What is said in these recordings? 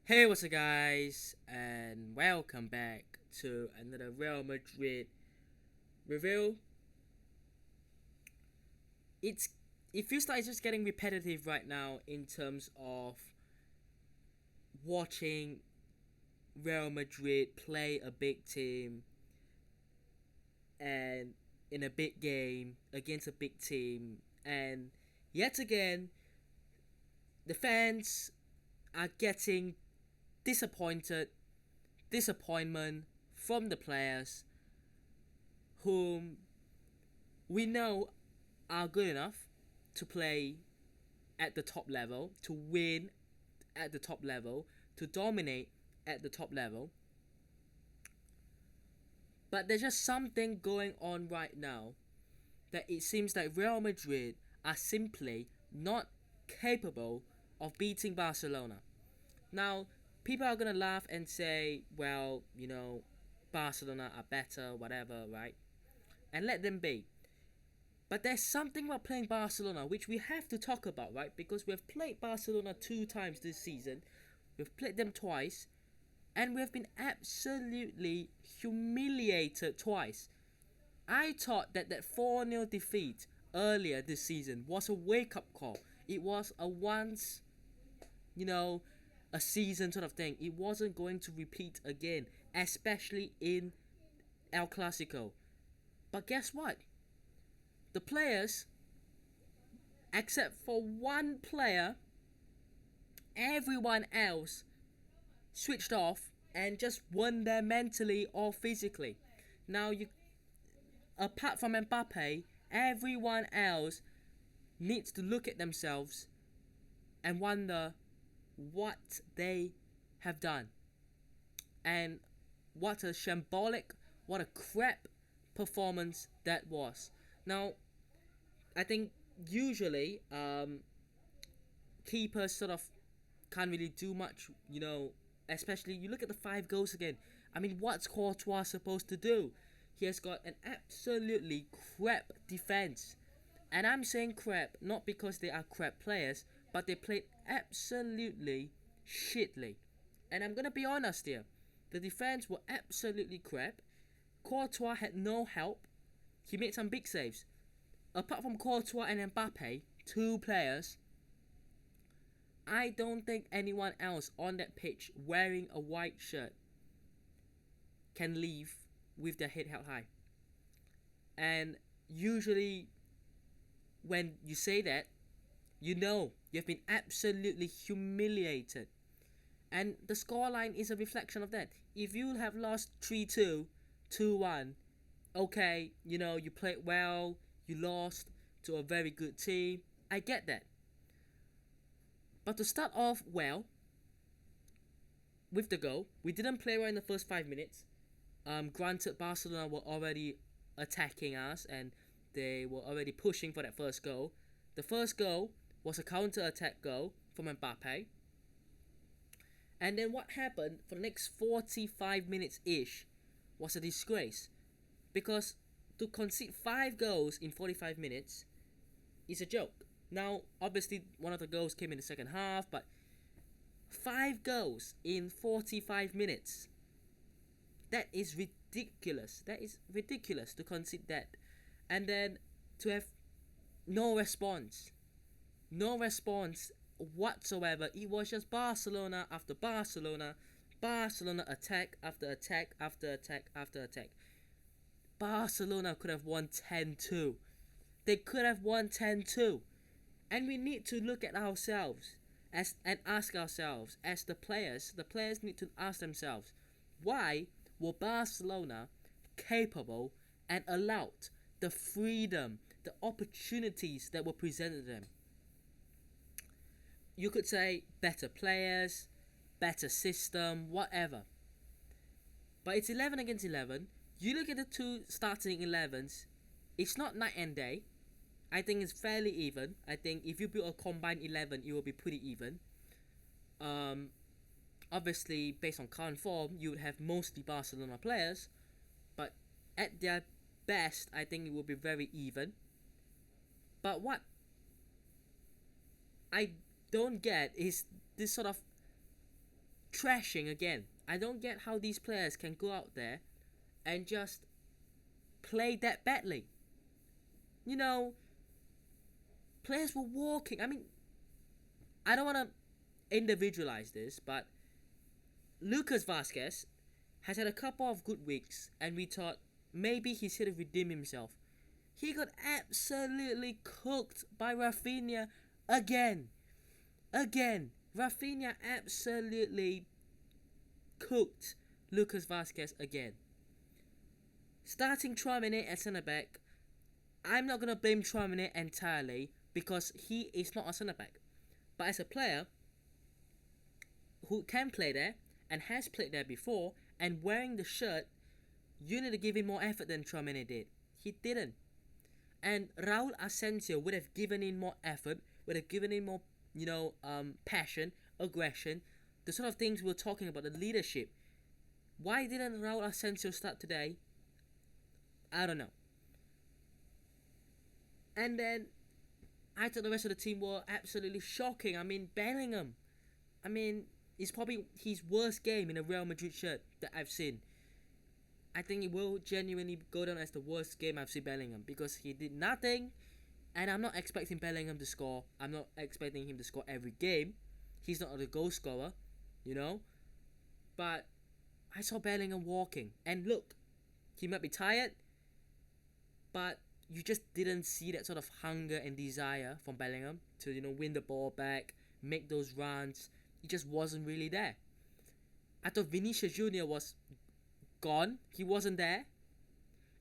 Hey, what's up, guys, and welcome back to another Real Madrid review. It's it feels like it's just getting repetitive right now in terms of watching Real Madrid play a big team and in a big game against a big team, and yet again the fans are getting disappointed, disappointment from the players whom we know are good enough to play at the top level, to win at the top level, to dominate at the top level. But there's just something going on right now that it seems like Real Madrid are simply not capable of beating Barcelona. Now, people are gonna laugh and say, well, Barcelona are better, whatever, right? And let them be. But there's something about playing Barcelona which we have to talk about, right? Because we've played Barcelona 2 times this season, we've played them twice, and we've been absolutely humiliated twice. I thought that 4-0 defeat earlier this season was a wake up call. It was a once, you know, a season sort of thing. It wasn't going to repeat again, especially in El Clasico. But guess what? The players, except for one player, everyone else switched off and just won there mentally or physically. Now, apart from Mbappé, everyone else needs to look at themselves and wonder what they have done. And what a shambolic, what a crap performance that was. Now, I think usually keepers sort of can't really do much, especially you look at the 5 goals again. I mean, what's Courtois supposed to do? He has got an absolutely crap defense. And I'm saying crap not because they are crap players, but they played absolutely shitly. And I'm gonna be honest here. The defense were absolutely crap. Courtois had no help. He made some big saves. Apart from Courtois and Mbappé, two players, I don't think anyone else on that pitch wearing a white shirt can leave with their head held high. And usually, when you say that, you know you've been absolutely humiliated. And the scoreline is a reflection of that. If you have lost 3-2, 2-1, okay, you played well, you lost to a very good team. I get that. But to start off well, with the goal, we didn't play well in the first 5 minutes. Granted, Barcelona were already attacking us and they were already pushing for that first goal. The first goal was a counter-attack goal from Mbappé. And then what happened for the next 45 minutes-ish was a disgrace. Because to concede 5 goals in 45 minutes is a joke. Now, obviously, one of the goals came in the second half, but 5 goals in 45 minutes. That is ridiculous. That is ridiculous to concede that. And then to have no response. No response whatsoever. It was just Barcelona after Barcelona. Barcelona attack after attack after attack after attack. Barcelona could have won 10-2. They could have won 10-2. And we need to look at ourselves and ask ourselves, as the players need to ask themselves, why were Barcelona capable and allowed the freedom, the opportunities that were presented to them? You could say better players, better system, whatever. But it's 11 against 11. You look at the two starting 11s, it's not night and day. I think it's fairly even. I think if you build a combined 11, it will be pretty even. Obviously, based on current form, you would have mostly Barcelona players, but at their best, I think it will be very even. But what I don't get is this sort of trashing again. I don't get how these players can go out there and just play that badly. You know, players were walking. I mean, I don't want to individualize this, but Lucas Vazquez has had a couple of good weeks, and we thought maybe he's here to redeem himself. He got absolutely cooked by Rafinha again. Rafinha absolutely cooked Lucas Vazquez again. Starting Tchouaméni at centre back, I'm not gonna blame Tchouaméni entirely because he is not a centre back. But as a player who can play there and has played there before and wearing the shirt, you need to give him more effort than Tchouaméni did. He didn't. And Raul Asensio would have given in more effort, would have given in more, passion, aggression, the sort of things we're talking about, the leadership. Why didn't Raul Asensio start today? I don't know. And then I thought the rest of the team were absolutely shocking. I mean, Bellingham. It's probably his worst game in a Real Madrid shirt that I've seen. I think it will genuinely go down as the worst game I've seen Bellingham because he did nothing. And I'm not expecting Bellingham to score. I'm not expecting him to score every game. He's not a goal scorer, But I saw Bellingham walking. And look, he might be tired, but you just didn't see that sort of hunger and desire from Bellingham to, win the ball back, make those runs. It just wasn't really there. I thought Vinicius Jr. was gone. He wasn't there.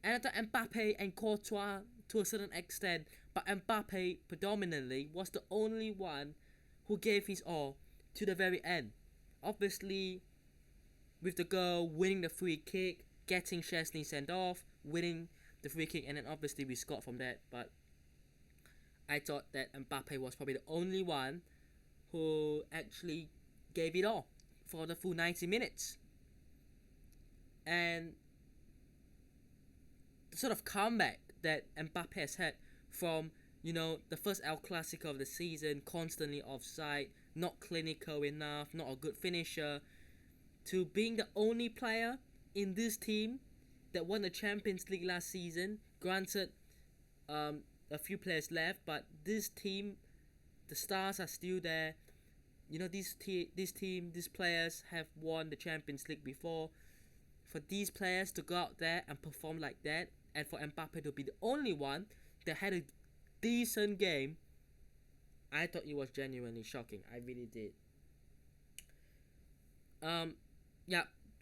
And I thought Mbappé and Courtois to a certain extent, but Mbappé predominantly was the only one who gave his all to the very end. Obviously, with the goal, winning the free kick, getting Chesney sent off, winning the free kick, and then obviously we scored from that. But I thought that Mbappé was probably the only one who actually gave it all for the full 90 minutes. And the sort of comeback that Mbappé has had from, the first El Clasico of the season, constantly offside, not clinical enough, not a good finisher, to being the only player in this team that won the Champions League last season. Granted, a few players left, but this team, the stars are still there. These players have won the Champions League before. For these players to go out there and perform like that, and for Mbappé to be the only one that had a decent game, I thought it was genuinely shocking. I really did.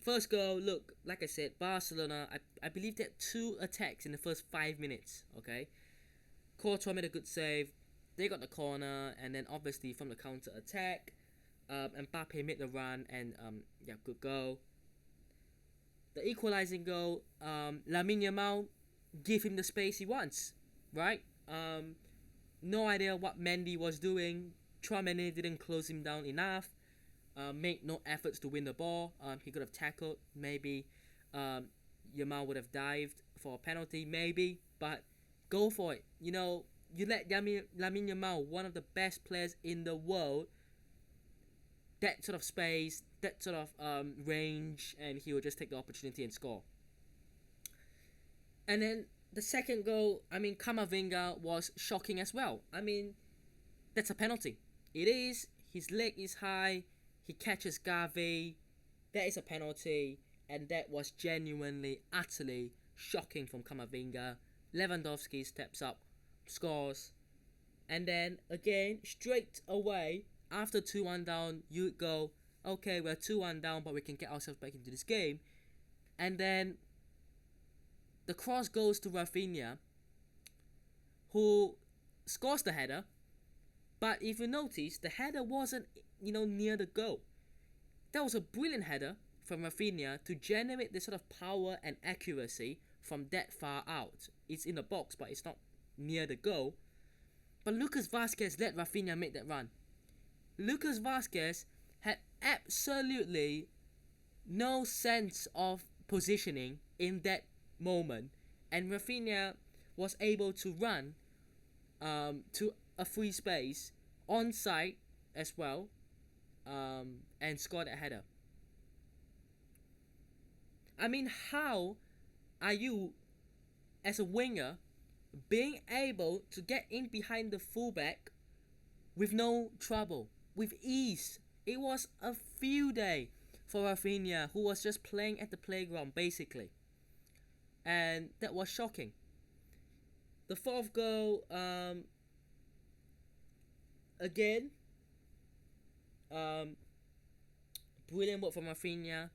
First goal, look, like I said, Barcelona, I believe they had 2 attacks in the first 5 minutes, okay? Courtois made a good save, they got the corner, and then obviously from the counter attack, Mbappé made the run, and good goal. The equalizing goal, Lamine Yamal give him the space he wants, right? No idea what Mendy was doing. Tchouaméni didn't close him down enough. Made no efforts to win the ball. He could have tackled. Maybe Yamal would have dived for a penalty. Maybe. But go for it. You let Lamine Yamal, one of the best players in the world, that sort of space, that sort of range, and he will just take the opportunity and score. And then the second goal, Camavinga was shocking as well. That's a penalty. It is. His leg is high. He catches Gavi. That is a penalty. And that was genuinely, utterly shocking from Camavinga. Lewandowski steps up, scores. And then, again, straight away, after 2-1 down, you go, okay, we're 2-1 down, but we can get ourselves back into this game. And then the cross goes to Rafinha, who scores the header. But if you notice, the header wasn't, near the goal. That was a brilliant header from Rafinha to generate this sort of power and accuracy from that far out. It's in the box, but it's not near the goal. But Lucas Vazquez let Rafinha make that run. Lucas Vazquez had absolutely no sense of positioning in that moment, and Rafinha was able to run to a free space onside as well, and scored a header. I mean, how are you, as a winger, being able to get in behind the fullback with no trouble, with ease? It was a field day for Rafinha, who was just playing at the playground basically, and that was shocking. The fourth goal, again, um, brilliant work from Rafinha.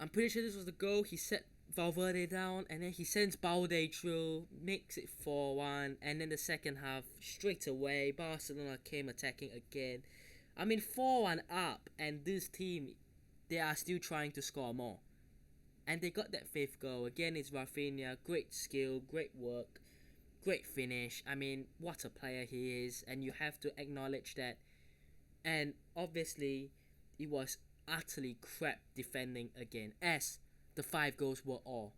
I'm pretty sure this was the goal. He set Valverde down, and then he sends Balde through, makes it 4-1, and then the second half, straight away, Barcelona came attacking again. I mean, 4-1 up, and this team, they are still trying to score more. And they got that fifth goal. Again, it's Rafinha. Great skill, great work, great finish. I mean, what a player he is, and you have to acknowledge that. And obviously, it was utterly crap defending again, as the 5 goals were all.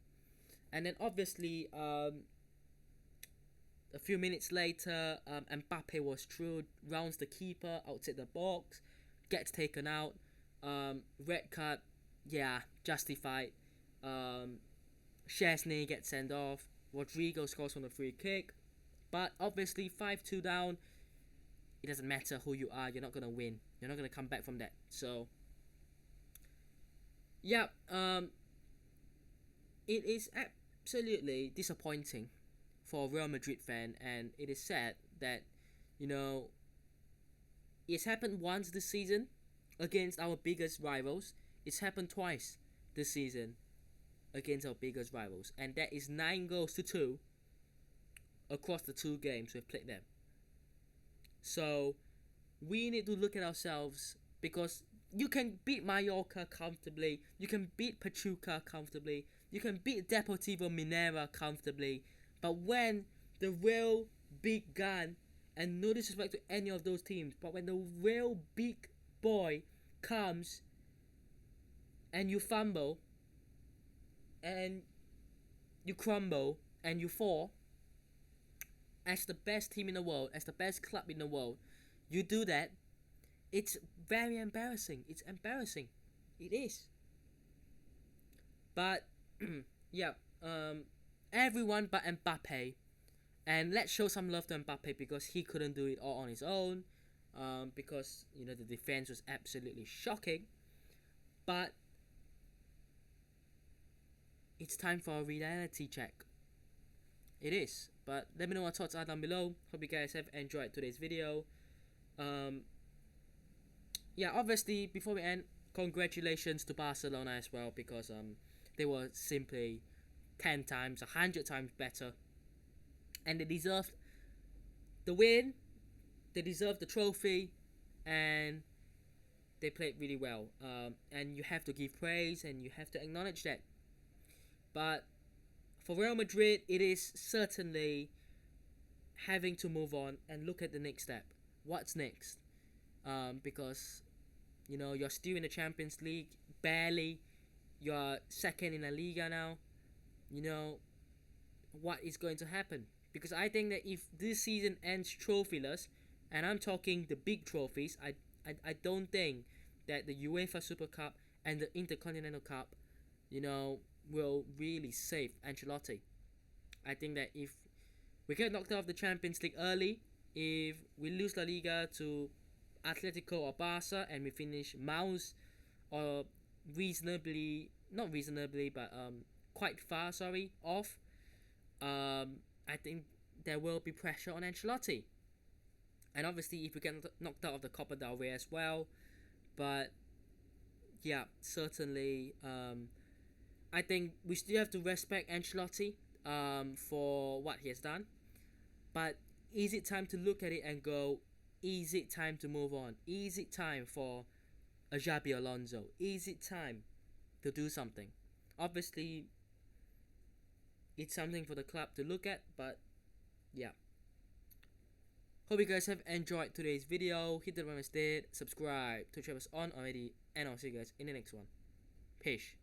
And then obviously, a few minutes later, Mbappé was through, rounds the keeper outside the box, gets taken out. Red card, yeah, justified. Chesney gets sent off. Rodrigo scores from the free kick. But obviously, 5-2 down. It doesn't matter who you are, you're not going to win. You're not going to come back from that. So, yeah, it is absolutely disappointing for a Real Madrid fan, and it is sad that, you know, it's happened once this season against our biggest rivals. It's happened twice this season against our biggest rivals, and that is 9-2 across the 2 games we've played them. So we need to look at ourselves, because you can beat Mallorca comfortably, you can beat Pachuca comfortably, you can beat Deportivo Minera comfortably, but when the real big gun, and no disrespect to any of those teams, but when the real big boy comes and you fumble and you crumble and you fall, as the best team in the world, as the best club in the world, you do that, it's very embarrassing. It's embarrassing. It is. But, yeah, everyone but Mbappé. And let's show some love to Mbappé, because he couldn't do it all on his own. Because, you know, the defense was absolutely shocking. But it's time for a reality check. It is. But let me know what thoughts are down below. Hope you guys have enjoyed today's video. Yeah, obviously, before we end, congratulations to Barcelona as well, because they were simply 10 times, 100 times better. And they deserved the win, they deserved the trophy, and they played really well. And you have to give praise, and you have to acknowledge that. But for Real Madrid, it is certainly having to move on and look at the next step. What's next? Because, you know, you're still in the Champions League, barely. You're second in La Liga now. You know, what is going to happen? Because I think that if this season ends trophyless, and I'm talking the big trophies, I don't think that the UEFA Super Cup and the Intercontinental Cup, you know, will really save Ancelotti. I think that if we get knocked out of the Champions League early, if we lose La Liga to Atletico or Barca, and we finish miles or not reasonably, but quite far, off, I think there will be pressure on Ancelotti. And obviously, if we get knocked out of the Copa del Rey as well, but yeah, certainly, I think we still have to respect Ancelotti for what he has done. But is it time to look at it and go, is it time to move on? Is it time for a Xabi Alonso? Is it time to do something? Obviously, it's something for the club to look at, but yeah. Hope you guys have enjoyed today's video. Hit the button if you did, subscribe to check us on already, and I'll see you guys in the next one. Peace.